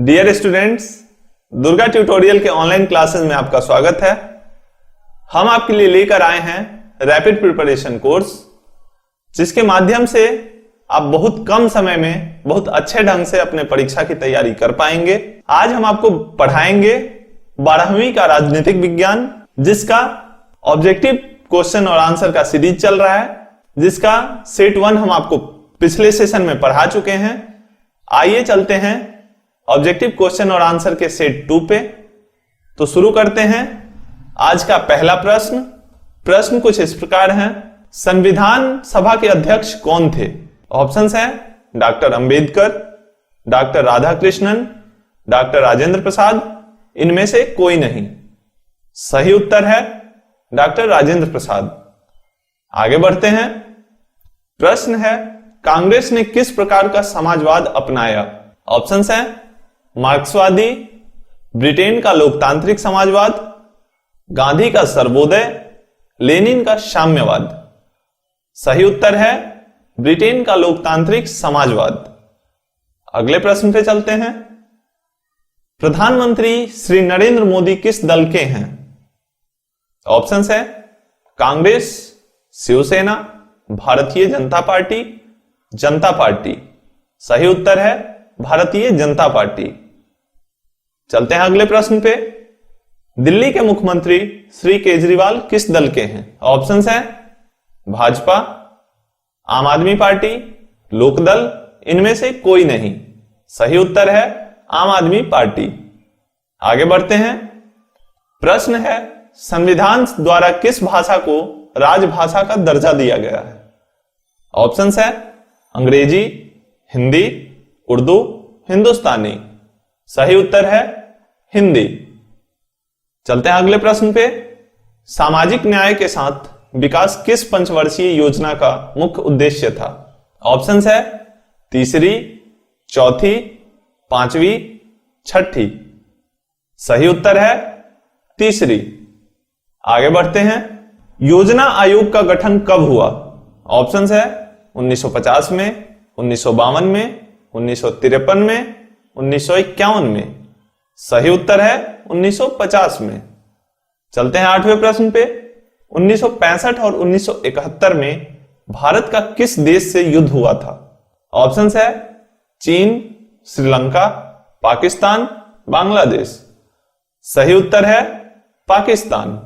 Dear students, Durga tutorial के online classes में आपका स्वागत है। हम आपके लिए लेकर आए हैं रैपिड प्रिपरेशन कोर्स, जिसके माध्यम से आप बहुत कम समय में बहुत अच्छे ढंग से अपने परीक्षा की तैयारी कर पाएंगे। आज हम आपको पढ़ाएंगे 12वीं का राजनीतिक विज्ञान, जिसका ऑब्जेक्टिव क्वेश्चन और आंसर का सीरीज चल रहा है, जिसका सेट 1 हम आपको पिछले सेशन में पढ़ा चुके हैं। आइए चलते हैं ऑब्जेक्टिव क्वेश्चन और आंसर के सेट 2 पे। तो शुरू करते हैं। आज का पहला प्रश्न कुछ इस प्रकार है। संविधान सभा के अध्यक्ष कौन थे? ऑप्शंस हैं doctor Ambedkar, doctor Radhakrishnan, doctor Rajendra Prasad, इनमें से कोई नहीं। सही उत्तर है डॉक्टर राजेंद्र प्रसाद। आगे बढ़ते हैं। प्रश्न है, कांग्रेस ने किस प्रकार का समाजवाद अपनाया? ऑप्शंस हैं मार्क्सवादी, ब्रिटेन का लोकतांत्रिक समाजवाद, गांधी का सर्वोदय, लेनिन का साम्यवाद। सही उत्तर है ब्रिटेन का लोकतांत्रिक समाजवाद। अगले प्रश्न पे चलते हैं। प्रधानमंत्री श्री नरेंद्र मोदी किस दल के हैं? ऑप्शंस है कांग्रेस, शिवसेना, भारतीय जनता पार्टी, जनता पार्टी। सही उत्तर है भारतीय जनता पार्टी। चलते हैं अगले प्रश्न पे। दिल्ली के मुख्यमंत्री श्री केजरीवाल किस दल के हैं? ऑप्शंस हैं भाजपा, आम आदमी पार्टी, लोकदल, इनमें से कोई नहीं। सही उत्तर है आम आदमी पार्टी। आगे बढ़ते हैं। प्रश्न है, संविधान द्वारा किस भाषा को राजभाषा का दर्जा दिया गया है? ऑप्शंस है अंग्रेजी, हिंदी, उर्दू, हिंदुस्तानी। सही उत्तर है हिंदी। चलते हैं अगले प्रश्न पे। सामाजिक न्याय के साथ विकास किस पंचवर्षीय योजना का मुख्य उद्देश्य था? ऑप्शंस है तीसरी, चौथी, पांचवी, छठी। सही उत्तर है तीसरी। आगे बढ़ते हैं। योजना आयोग का गठन कब हुआ? ऑप्शंस है 1950 में, 1952 में, 1953 में, 1951 में। सही उत्तर है 1950 में। चलते हैं 8वें प्रश्न पे। 1965 और 1971 में भारत का किस देश से युद्ध हुआ था? ऑप्शंस है चीन, श्रीलंका, पाकिस्तान, बांग्लादेश। सही उत्तर है पाकिस्तान।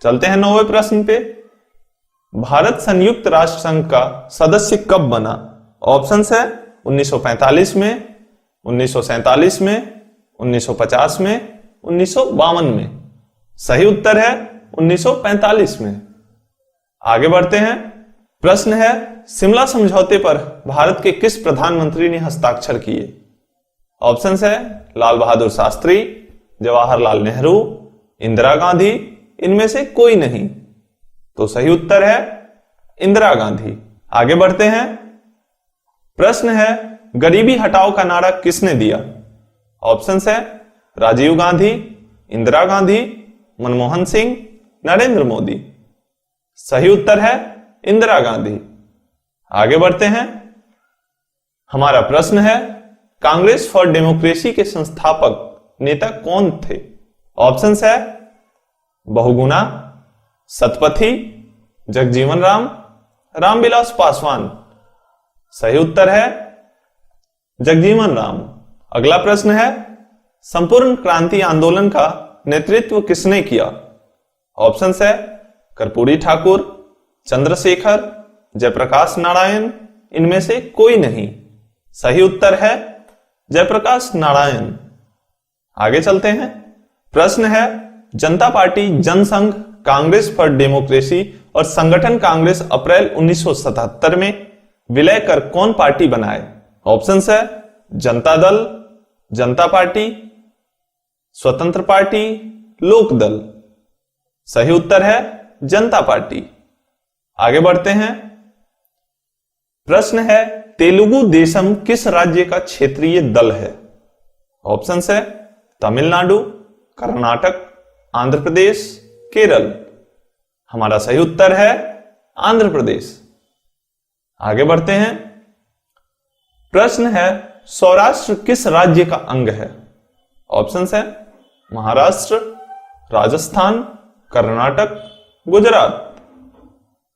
चलते हैं 9वें प्रश्न पे। भारत संयुक्त राष्ट्र संघ का सदस्य कब बना? ऑप्शंस है 1945 में, 1947 में, 1950 में, 1952 में। सही उत्तर है 1945 में। आगे बढ़ते हैं। प्रश्न है, शिमला समझौते पर भारत के किस प्रधानमंत्री ने हस्ताक्षर किए? ऑप्शंस है लाल बहादुर शास्त्री, जवाहरलाल नेहरू, इंदिरा गांधी, इनमें से कोई नहीं। तो सही उत्तर है इंदिरा गांधी। आगे बढ़ते हैं। प्रश्न है, गरीबी हटाओ का नारा किसने दिया? ऑप्शंस है राजीव गांधी, इंदिरा गांधी, मनमोहन सिंह, नरेंद्र मोदी। सही उत्तर है इंदिरा गांधी। आगे बढ़ते हैं। हमारा प्रश्न है, कांग्रेस फॉर डेमोक्रेसी के संस्थापक नेता कौन थे? ऑप्शंस है बहुगुणा, सतपथी, जगजीवन राम, रामविलास पासवान। सही उत्तर है जगजीवन राम। अगला प्रश्न है, संपूर्ण क्रांति आंदोलन का नेतृत्व किसने किया? ऑप्शंस है कर्पूरी ठाकुर, चंद्रशेखर, जयप्रकाश नारायण, इनमें से कोई नहीं। सही उत्तर है जयप्रकाश नारायण। आगे चलते हैं। प्रश्न है, Janata party, Jansangh, Congress for democracy और संगठन कांग्रेस अप्रैल 1977 में विलय कर कौन पार्टी बनाए? ऑप्शंस है जनता दल, जनता पार्टी, स्वतंत्र पार्टी, लोकदल। सही उत्तर है जनता पार्टी। आगे बढ़ते हैं। प्रश्न है, तेलुगु देशम किस राज्य का क्षेत्रीय दल है? ऑप्शंस है तमिलनाडु, कर्नाटक, आंध्र प्रदेश, केरल। हमारा सही उत्तर है आंध्र प्रदेश। आगे बढ़ते हैं। प्रश्न है, सौराष्ट्र किस राज्य का अंग है? ऑप्शंस है महाराष्ट्र, राजस्थान, कर्नाटक, गुजरात।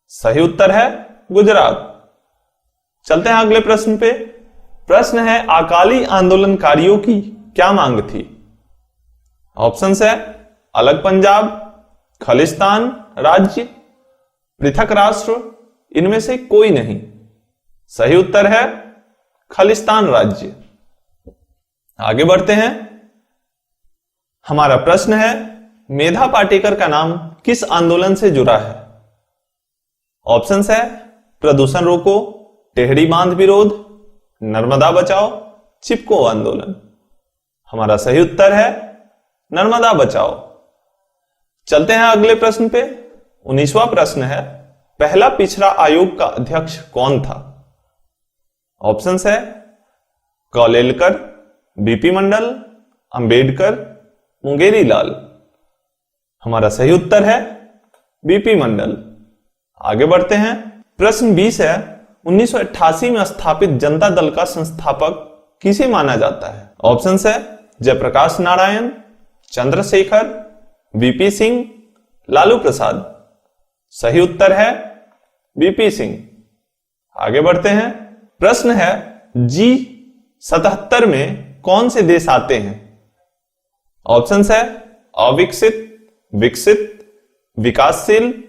सही उत्तर है गुजरात। चलते हैं अगले प्रश्न पे। प्रश्न है अकाली आंदोलनकारियों की क्या मांग थी? ऑप्शंस है अलग पंजाब, खालिस्तान राज्य, पृथक राष्ट्र, इनमें से कोई नहीं। सही उत्तर है खालिस्तान राज्य। आगे बढ़ते हैं। हमारा प्रश्न है मेधा पाटेकर का नाम किस आंदोलन से जुड़ा है? ऑप्शंस है प्रदूषण रोको, टेहरी बांध विरोध, नर्मदा बचाओ, चिपको आंदोलन। हमारा सही उत्तर है नर्मदा बचाओ। चलते हैं अगले प्रश्न पे। 19वां प्रश्न है पहला पिछड़ा आयोग का अध्यक्ष कौन था? ऑप्शंस है कौलेलकर, बीपी मंडल, अंबेडकर, मुंगेरी लाल। हमारा सही उत्तर है बीपी मंडल। आगे बढ़ते हैं। प्रश्न 20 है 1988 में स्थापित जनता दल का संस्थापक किसे माना जाता है? ऑप्शंस है जयप्रकाश नारायण, चंद्रशेखर, वीपी सिंह, लालू प्रसाद। सही उत्तर है वीपी सिंह। आगे बढ़ते हैं। प्रश्न है G77 में कौन से देश आते हैं? ऑप्शंस है अविकसित, विकसित, विकासशील,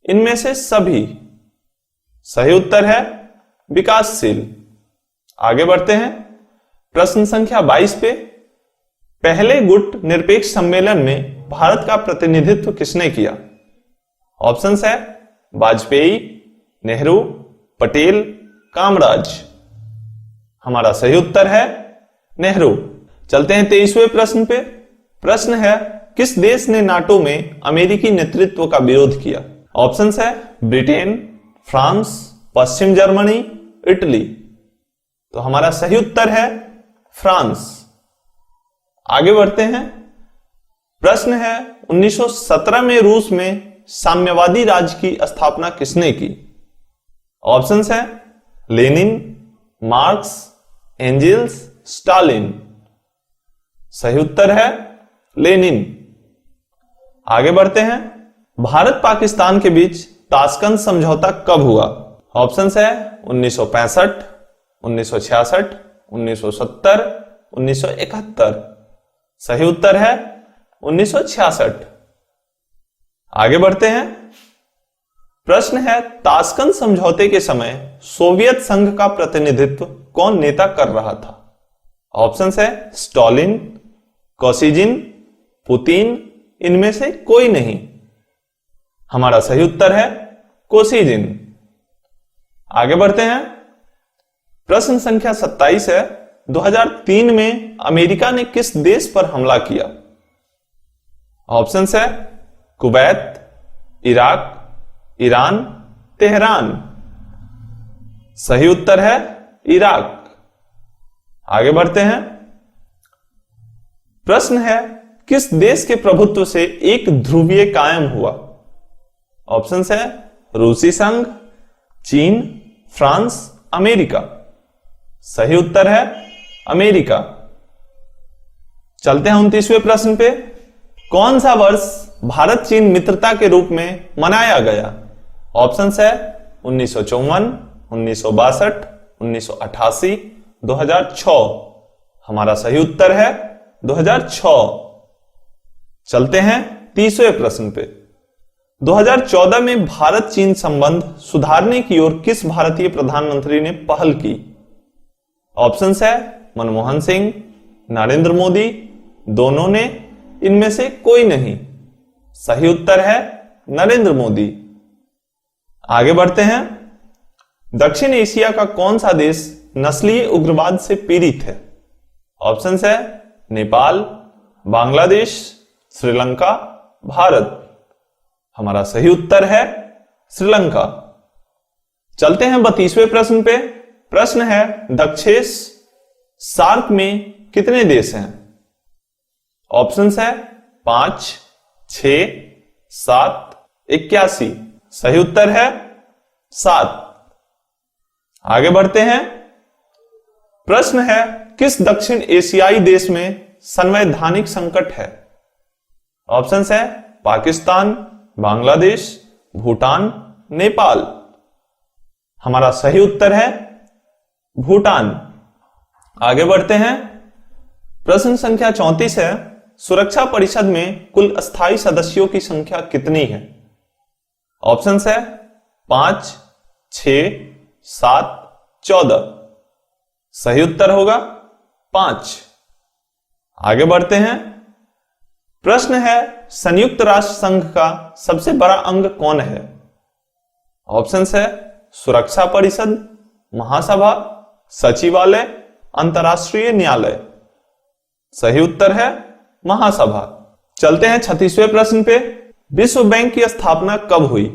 इनमें से सभी। सही उत्तर है विकासशील। आगे बढ़ते हैं। प्रश्न संख्या 22 पे पहले गुट निरपेक्ष सम्मेलन में भारत का प्रतिनिधित्व किसने किया? ऑप्शंस है वाजपेयी, नेहरू, पटेल, कामराज। हमारा सही उत्तर है नेहरू। चलते हैं 23वें प्रश्न पे। प्रश्न है किस देश ने नाटो में अमेरिकी नेतृत्व का विरोध किया? ऑप्शंस है ब्रिटेन, फ्रांस, पश्चिम जर्मनी, इटली। तो हमारा सही उत्तर है फ्रांस। आगे बढ़ते हैं। प्रश्न है 1917 में रूस में साम्यवादी राज्य की स्थापना किसने की? ऑप्शंस है लेनिन, मार्क्स, एंजेल्स, स्टालिन। सही उत्तर है लेनिन। आगे बढ़ते हैं। भारत पाकिस्तान के बीच ताशकंद समझौता कब हुआ? ऑप्शंस है 1965, 1966, 1970, 1971। सही उत्तर है 1966। आगे बढ़ते हैं। प्रश्न है ताशकंद समझौते के समय सोवियत संघ का प्रतिनिधित्व कौन नेता कर रहा था? ऑप्शंस है स्टॉलिन, कोसिजिन, पुतिन, इनमें से कोई नहीं। हमारा सही उत्तर है कोसिजिन। आगे बढ़ते हैं। प्रश्न संख्या 27 है 2003 में अमेरिका ने किस देश पर हमला किया? ऑप्शंस है कुवैत, इराक, ईरान, तेहरान। सही उत्तर है इराक। आगे बढ़ते हैं। प्रश्न है किस देश के प्रभुत्व से एक ध्रुवीय कायम हुआ? ऑप्शंस है रूसी संघ, चीन, फ्रांस, अमेरिका। सही उत्तर है अमेरिका। चलते हैं 29वें प्रश्न पे। कौन सा वर्ष भारत चीन मित्रता के रूप में मनाया गया? ऑप्शंस है 1954, 1962, 1988, 2006। हमारा सही उत्तर है 2006। चलते हैं 30वें प्रश्न पे। 2014 में भारत चीन संबंध सुधारने की ओर किस भारतीय प्रधानमंत्री ने पहल की? ऑप्शंस है मनमोहन सिंह, नरेंद्र मोदी, दोनों ने, इनमें से कोई नहीं। सही उत्तर है नरेंद्र मोदी। आगे बढ़ते हैं। दक्षिण एशिया का कौन सा देश नस्लीय उग्रवाद से पीड़ित है? ऑप्शंस है नेपाल, बांग्लादेश, श्रीलंका, भारत। हमारा सही उत्तर है श्रीलंका। चलते हैं 32वें प्रश्न पे। प्रश्न है दक्षेश सार्क में कितने देश हैं? ऑप्शंस है 5, 6, 7, 81। सही उत्तर है 7। आगे बढ़ते हैं। प्रश्न है, किस दक्षिण एशियाई देश में संवैधानिक संकट है? ऑप्शंस है पाकिस्तान, बांग्लादेश, भूटान, नेपाल। हमारा सही उत्तर है भूटान। आगे बढ़ते हैं। प्रश्न संख्या 34 है, सुरक्षा परिषद में कुल अस्थायी सदस्यों की संख्या कितनी है? ऑप्शंस है 5, 6, 7, 14। सही उत्तर होगा 5। आगे बढ़ते हैं। प्रश्न है, संयुक्त राष्ट्र संघ का सबसे बड़ा अंग कौन है? ऑप्शंस है सुरक्षा परिषद, महासभा, सचिवालय, अंतर्राष्ट्रीय न्यायालय। सही उत्तर है महासभा। चलते हैं 36वें प्रश्न पे। विश्व बैंक की स्थापना कब हुई?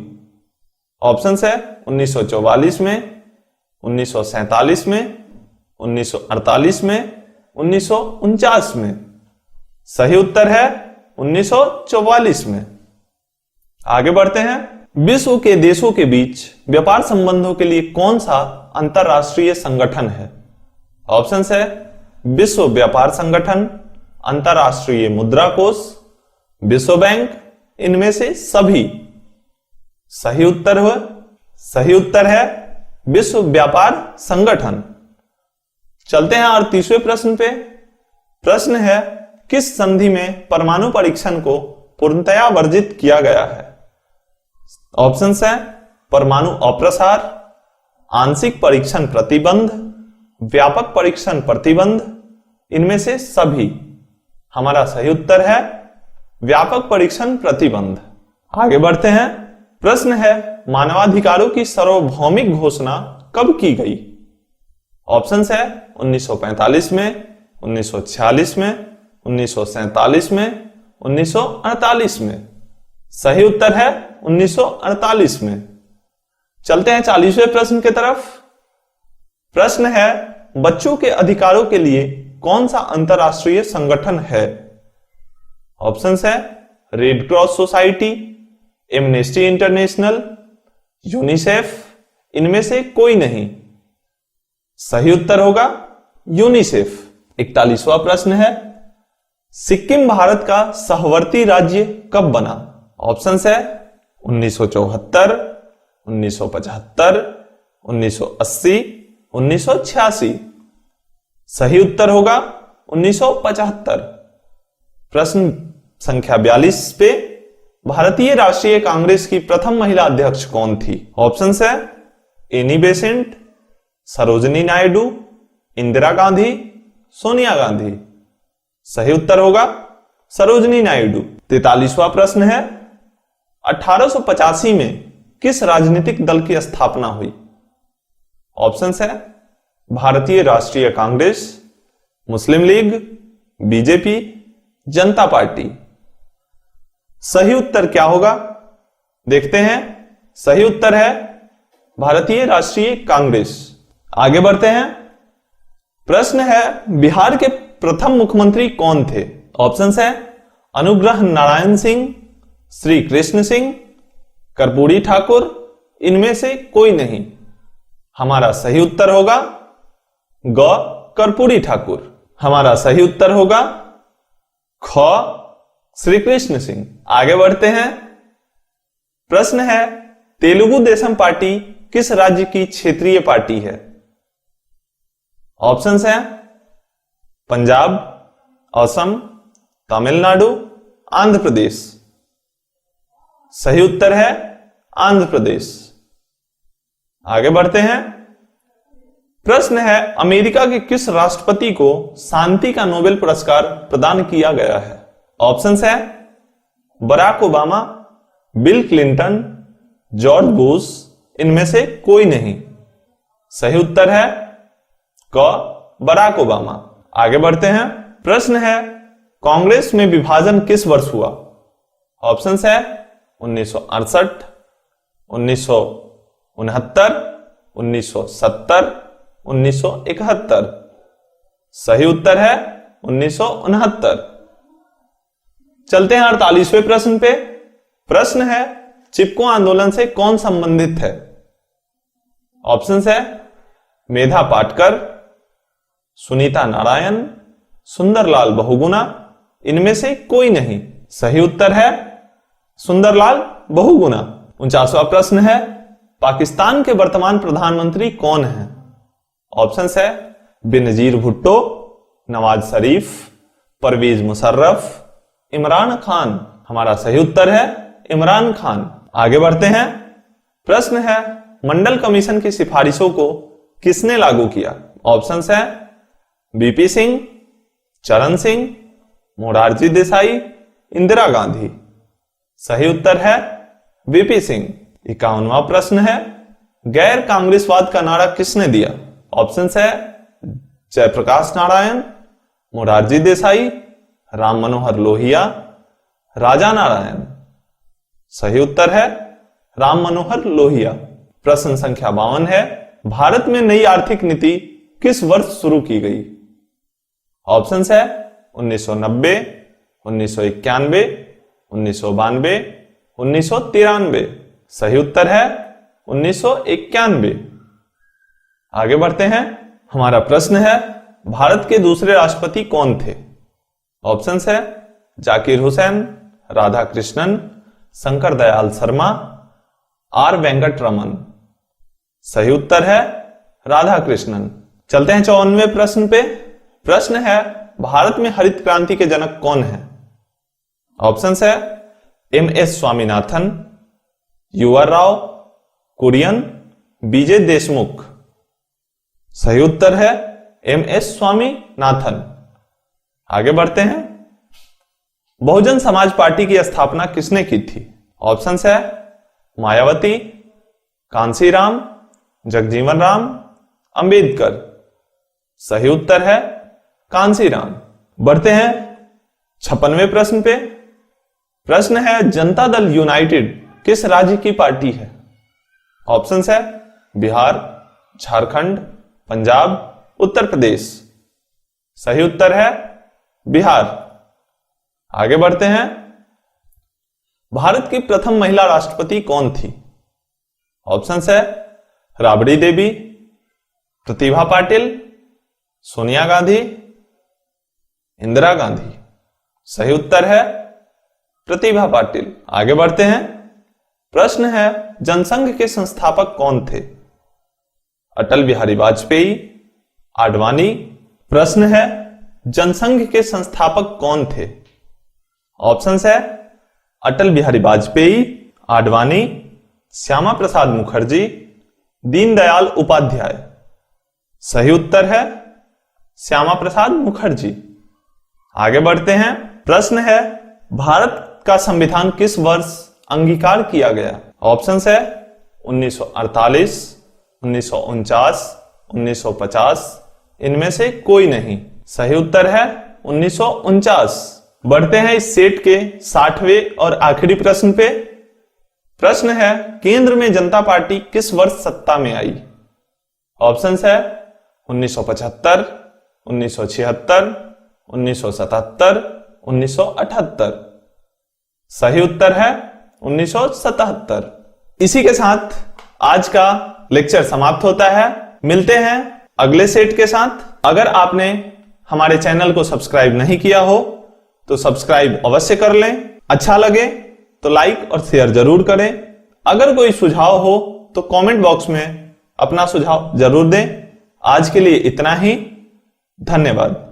ऑप्शंस है 1944 में, 1947 में, 1948 में, 1949 में। सही उत्तर है 1944 में। आगे बढ़ते हैं। विश्व के देशों के बीच व्यापार संबंधों के लिए कौन सा अंतरराष्ट्रीय संगठन है? ऑप्शंस है विश्व व्यापार संगठन, अंतरराष्ट्रीय मुद्रा कोष, विश्व बैंक, इनमें से सभी। सही उत्तर है विश्व व्यापार संगठन। चलते हैं 38वें प्रश्न पे। प्रश्न है, किस संधि में परमाणु परीक्षण को पूर्णतया वर्जित किया गया है? ऑप्शंस है परमाणु अप्रसार, आंशिक परीक्षण प्रतिबंध, व्यापक परीक्षण प्रतिबंध, इनमें से सभी। हमारा सही उत्तर है व्यापक परीक्षण प्रतिबंध। आगे बढ़ते हैं। प्रश्न है, मानवाधिकारों की सार्वभौमिक घोषणा कब की गई? ऑप्शंस है 1945 में, 1946 में, 1947 में, 1948 में। सही उत्तर है 1948 में। चलते हैं 40वें प्रश्न की तरफ। प्रश्न है, बच्चों के अधिकारों के लिए कौन सा अंतरराष्ट्रीय संगठन है? ऑप्शंस है red cross society, amnesty international, UNICEF, इनमें से कोई नहीं। सही उत्तर होगा यूनिसेफ। 41वां प्रश्न है, सिक्किम भारत का सहवर्ती राज्य कब बना? ऑप्शंस है 1974, 1975, 1980, 1986। सही उत्तर होगा 1975। प्रश्न संख्या 42 पे, भारतीय राष्ट्रीय कांग्रेस की प्रथम महिला अध्यक्ष कौन थी? ऑप्शंस है एनी बेसेंट, सरोजिनी नायडू, इंदिरा गांधी, सोनिया गांधी। सही उत्तर होगा सरोजिनी नायडू। 43वां प्रश्न है, 1885 में किस राजनीतिक दल की स्थापना हुई? ऑप्शंस है भारतीय राष्ट्रीय कांग्रेस, मुस्लिम लीग, बीजेपी, जनता पार्टी। सही उत्तर क्या होगा देखते हैं। सही उत्तर है भारतीय राष्ट्रीय कांग्रेस। आगे बढ़ते हैं। प्रश्न है, बिहार के प्रथम मुख्यमंत्री कौन थे? ऑप्शंस है अनुग्रह नारायण सिंह, श्री कृष्ण सिंह, कर्पूरी ठाकुर, इनमें से कोई नहीं। हमारा सही उत्तर होगा ग कर्पूरी ठाकुर। हमारा सही उत्तर होगा ख श्री कृष्ण सिंह। आगे बढ़ते हैं। प्रश्न है, तेलुगु देशम पार्टी किस राज्य की क्षेत्रीय पार्टी है? ऑप्शंस है पंजाब, असम, तमिलनाडु, आंध्र प्रदेश। सही उत्तर है आंध्र प्रदेश। आगे बढ़ते हैं। प्रश्न है, अमेरिका के किस राष्ट्रपति को शांति का नोबेल पुरस्कार प्रदान किया गया है? ऑप्शंस है Barack Obama, Bill Clinton, George Bush, इनमें से कोई नहीं। सही उत्तर है क बराक ओबामा। आगे बढ़ते हैं। प्रश्न है, कांग्रेस में विभाजन किस वर्ष हुआ? ऑप्शंस है 1968, 1969, 1970, 1971। सही उत्तर है 1969। चलते हैं 48वें प्रश्न पे। प्रश्न है, चिपको आंदोलन से कौन संबंधित है? ऑप्शंस है मेधा पाटकर, सुनीता नारायण, सुंदरलाल बहुगुणा, इनमें से कोई नहीं। सही उत्तर है सुंदरलाल बहुगुणा। 49वां प्रश्न है, पाकिस्तान के वर्तमान प्रधानमंत्री कौन हैं? ऑप्शंस है बेनजीर भुट्टो, नवाज शरीफ, परवेज मुशर्रफ, इमरान खान। हमारा सही उत्तर है इमरान खान। आगे बढ़ते हैं। प्रश्न है, मंडल कमीशन की सिफारिशों को किसने लागू किया? ऑप्शंस है बीपी सिंह, चरण सिंह, मोरारजी देसाई, इंदिरा गांधी। सही उत्तर है वीपी सिंह। 51वां प्रश्न है, गैर कांग्रेसवाद का नारा किसने दिया? ऑप्शंस है जयप्रकाश नारायण, मोरारजी देसाई, राम मनोहर लोहिया, राजा नारायण। सही उत्तर है राम मनोहर लोहिया। प्रश्न संख्या 52 है, भारत में नई आर्थिक नीति किस वर्ष शुरू की गई? ऑप्शंस है 1990, 1991, 1992, 1993। सही उत्तर है 1991। आगे बढ़ते हैं। हमारा प्रश्न है, भारत के दूसरे राष्ट्रपति कौन थे? ऑप्शंस है जाकिर हुसैन, राधा कृष्णन, शंकर दयाल शर्मा, आर वेंकट रमन। सही उत्तर है राधा कृष्णन। चलते हैं 54वें प्रश्न पे। प्रश्न है, भारत में हरित क्रांति के जनक कौन है? ऑप्शंस है एमएस स्वामीनाथन, यूआर राव, कुरियन, बीजे देशमुख। सही उत्तर है एमएस स्वामीनाथन। आगे बढ़ते हैं। बहुजन समाज पार्टी की स्थापना किसने की थी? ऑप्शंस है मायावती, कांसीराम, जगजीवन राम, अंबेडकर। सही उत्तर है कांसीराम। बढ़ते हैं 56वें प्रश्न पे। प्रश्न है, जनता दल यूनाइटेड किस राज्य की पार्टी है? ऑप्शंस है बिहार, झारखंड, पंजाब, उत्तर प्रदेश। सही उत्तर है बिहार। आगे बढ़ते हैं। भारत की प्रथम महिला राष्ट्रपति कौन थी? ऑप्शंस है राबड़ी देवी, प्रतिभा पाटिल, सोनिया गांधी, इंदिरा गांधी। सही उत्तर है प्रतिभा पाटिल। आगे बढ़ते हैं। प्रश्न है, जनसंघ के संस्थापक कौन थे? अटल बिहारी वाजपेयी, आडवाणी। प्रश्न है, जनसंघ के संस्थापक कौन थे? ऑप्शंस है अटल बिहारी वाजपेयी, आडवाणी, श्यामा प्रसाद मुखर्जी, दीनदयाल उपाध्याय। सही उत्तर है श्यामा प्रसाद मुखर्जी। आगे बढ़ते हैं। प्रश्न है, भारत का संविधान किस वर्ष अंगीकार किया गया? ऑप्शंस है 1948, 1949, 1950, इनमें से कोई नहीं। सही उत्तर है 1949। बढ़ते हैं इस सेट के 60वें और आखिरी प्रश्न पे। प्रश्न है, केंद्र में जनता पार्टी किस वर्ष सत्ता में आई? ऑप्शंस है 1975, 1976, 1977, 1978। सही उत्तर है 1977। इसी के साथ आज का लेक्चर समाप्त होता है। मिलते हैं अगले सेट के साथ। अगर आपने हमारे चैनल को सब्सक्राइब नहीं किया हो तो सब्सक्राइब अवश्य कर लें। अच्छा लगे तो लाइक और शेयर जरूर करें। अगर कोई सुझाव हो तो कमेंट बॉक्स में अपना सुझाव जरूर दें। आज के लिए इतना ही। धन्यवाद।